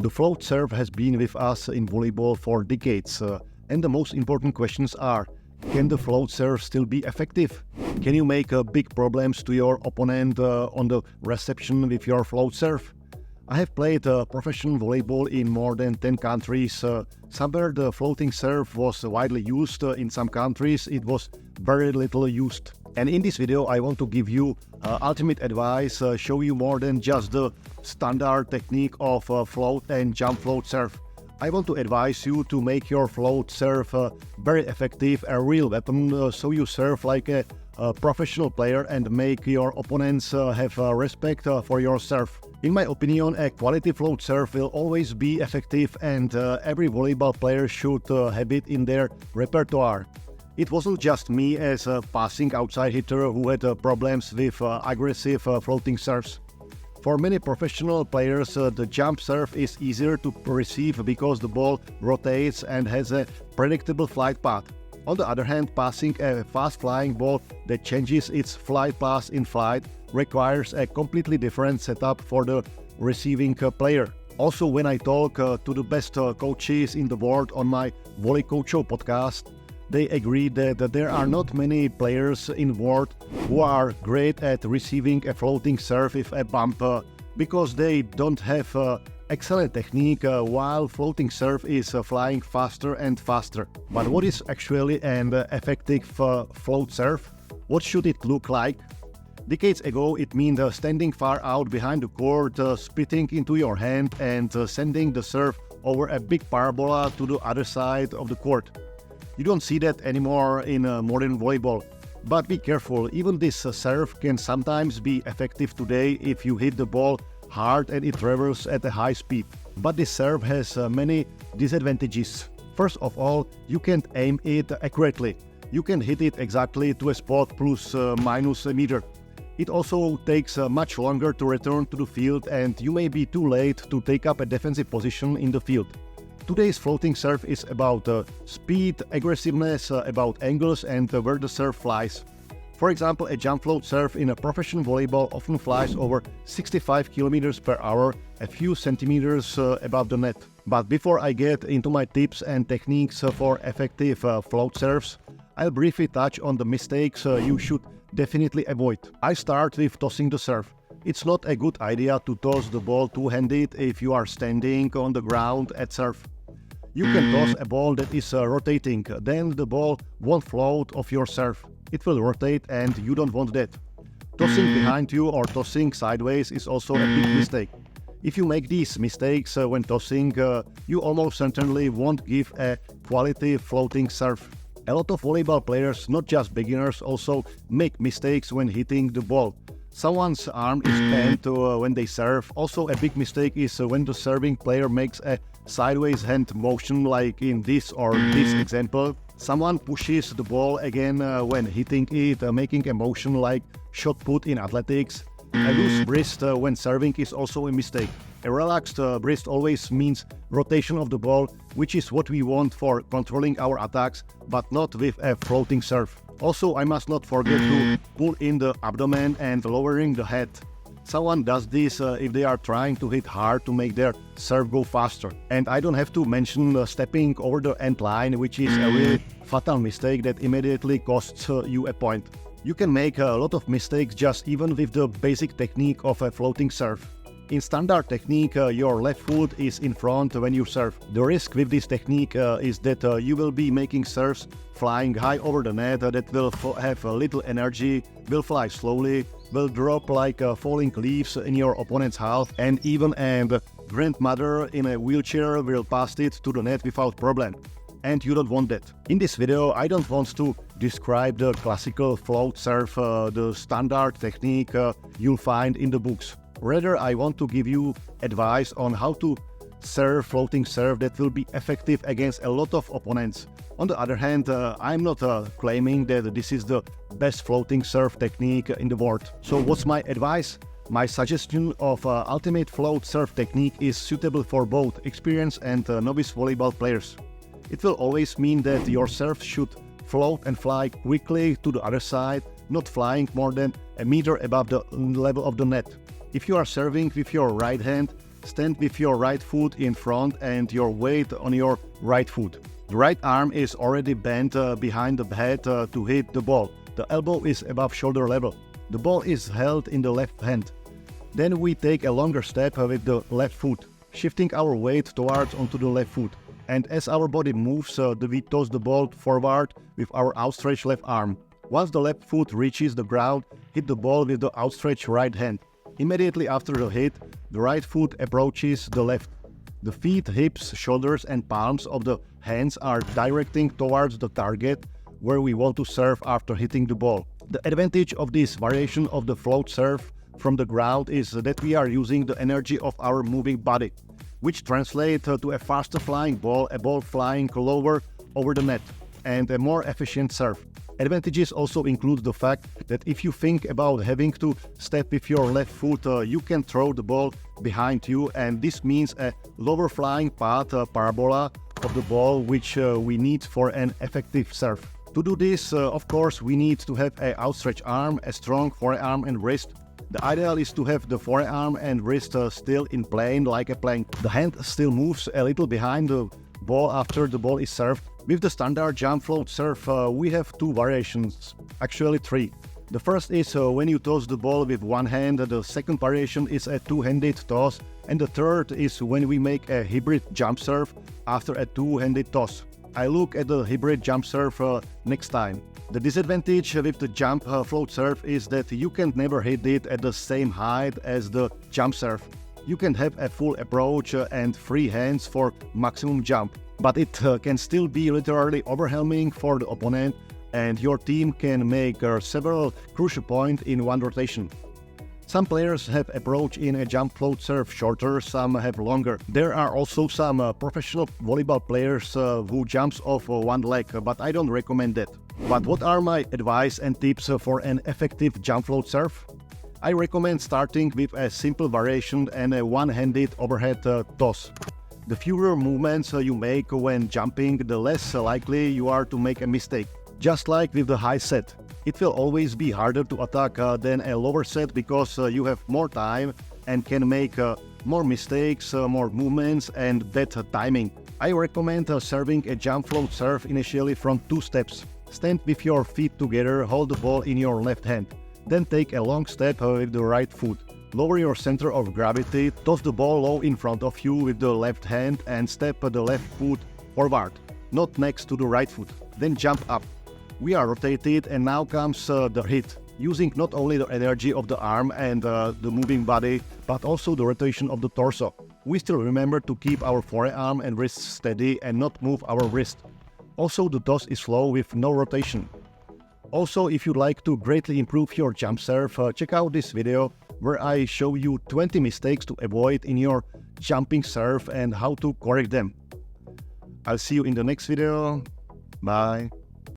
The float serve has been with us in volleyball for decades, and the most important questions are: can the float serve still be effective? Can you make big problems to your opponent on the reception with your float serve? I have played professional volleyball in more than 10 countries. Somewhere the floating serve was widely used, in some countries it was very little used. And in this video I want to give you ultimate advice, show you more than just the standard technique of float and jump float serve. I want to advise you to make your float serve very effective, a real weapon, so you serve like a professional player and make your opponents have respect for your serve. In my opinion, a quality float serve will always be effective, and every volleyball player should have it in their repertoire. It wasn't just me as a passing outside hitter who had problems with aggressive floating serves. For many professional players, the jump serve is easier to receive because the ball rotates and has a predictable flight path. On the other hand, passing a fast-flying ball that changes its flight path in flight requires a completely different setup for the receiving player. Also, when I talk to the best coaches in the world on my VolleyCountry podcast, they agree that there are not many players in the world who are great at receiving a floating serve with a bump because they don't have excellent technique while floating serve is flying faster and faster. But what is actually an effective float serve? What should it look like? Decades ago, it meant standing far out behind the court, spitting into your hand and sending the serve over a big parabola to the other side of the court. You don't see that anymore in modern volleyball. But be careful, even this serve can sometimes be effective today if you hit the ball hard and it travels at a high speed. But this serve has many disadvantages. First of all, you can't aim it accurately. You can hit it exactly to a spot plus minus a meter. It also takes much longer to return to the field, and you may be too late to take up a defensive position in the field. Today's floating serve is about speed, aggressiveness, about angles and where the serve flies. For example, a jump float serve in a professional volleyball often flies over 65 km per hour, a few centimeters above the net. But before I get into my tips and techniques for effective float serves, I'll briefly touch on the mistakes you should definitely avoid. I start with tossing the serve. It's not a good idea to toss the ball two-handed if you are standing on the ground at serve. You can toss a ball that is rotating, then the ball won't float off your serve. It will rotate and you don't want that. Tossing behind you or tossing sideways is also a big mistake. If you make these mistakes when tossing, you almost certainly won't give a quality floating serve. A lot of volleyball players, not just beginners, also make mistakes when hitting the ball. Someone's arm is bent when they serve. Also, a big mistake is when the serving player makes a sideways hand motion like in this or this example. Someone pushes the ball again when hitting it, making a motion like shot put in athletics. A loose wrist when serving is also a mistake. A relaxed wrist always means rotation of the ball, which is what we want for controlling our attacks, but not with a floating serve. Also, I must not forget to pull in the abdomen and lowering the head. Someone does this if they are trying to hit hard to make their serve go faster. And I don't have to mention stepping over the end line, which is a really fatal mistake that immediately costs you a point. You can make a lot of mistakes just even with the basic technique of a floating serve. In standard technique, your left foot is in front when you serve. The risk with this technique is that you will be making serves flying high over the net that will have little energy, will fly slowly, will drop like falling leaves in your opponent's half, and even a grandmother in a wheelchair will pass it to the net without problem. And you don't want that. In this video, I don't want to describe the classical float serve, the standard technique you'll find in the books. Rather, I want to give you advice on how to serve floating serve that will be effective against a lot of opponents. On the other hand, I'm not claiming that this is the best floating serve technique in the world. So what's my advice? My suggestion of ultimate float serve technique is suitable for both experienced and novice volleyball players. It will always mean that your serve should float and fly quickly to the other side, not flying more than a meter above the level of the net. If you are serving with your right hand, Stand with your right foot in front and your weight on your right foot. The right arm is already bent behind the head to hit the ball. The elbow is above shoulder level. The ball is held in the left hand. Then we take a longer step with the left foot, shifting our weight towards onto the left foot. And as our body moves, we toss the ball forward with our outstretched left arm. Once the left foot reaches the ground, hit the ball with the outstretched right hand. Immediately after the hit, the right foot approaches the left. The feet, hips, shoulders and palms of the hands are directing towards the target where we want to serve after hitting the ball. The advantage of this variation of the float serve from the ground is that we are using the energy of our moving body, which translates to a faster flying ball, a ball flying lower over the net, and a more efficient serve. Advantages also include the fact that if you think about having to step with your left foot, you can throw the ball behind you, and this means a lower flying path, parabola of the ball, which we need for an effective serve. To do this, of course, we need to have an outstretched arm, a strong forearm and wrist. The ideal is to have the forearm and wrist still in plane like a plank. The hand still moves a little behind the ball after the ball is served. With the standard jump float serve, we have two variations, actually three. The first is when you toss the ball with one hand, the second variation is a two-handed toss, and the third is when we make a hybrid jump serve after a two-handed toss. I look at the hybrid jump serve next time. The disadvantage with the jump float serve is that you can never hit it at the same height as the jump serve. You can have a full approach and free hands for maximum jump, but it can still be literally overwhelming for the opponent, and your team can make several crucial points in one rotation. Some players have approach in a jump float serve shorter, some have longer. There are also some professional volleyball players who jumps off one leg, but I don't recommend that. But what are my advice and tips for an effective jump float serve? I recommend starting with a simple variation and a one-handed overhead toss. The fewer movements you make when jumping, the less likely you are to make a mistake. Just like with the high set, it will always be harder to attack than a lower set because you have more time and can make more mistakes, more movements and better timing. I recommend serving a jump float serve initially from two steps. Stand with your feet together, hold the ball in your left hand. Then take a long step with the right foot. Lower your center of gravity, toss the ball low in front of you with the left hand and step the left foot forward, not next to the right foot. Then jump up. We are rotated and now comes the hit, using not only the energy of the arm and the moving body, but also the rotation of the torso. We still remember to keep our forearm and wrist steady and not move our wrist. Also, the toss is slow with no rotation. Also, if you'd like to greatly improve your jump serve, check out this video where I show you 20 mistakes to avoid in your jumping serve and how to correct them. I'll see you in the next video. Bye.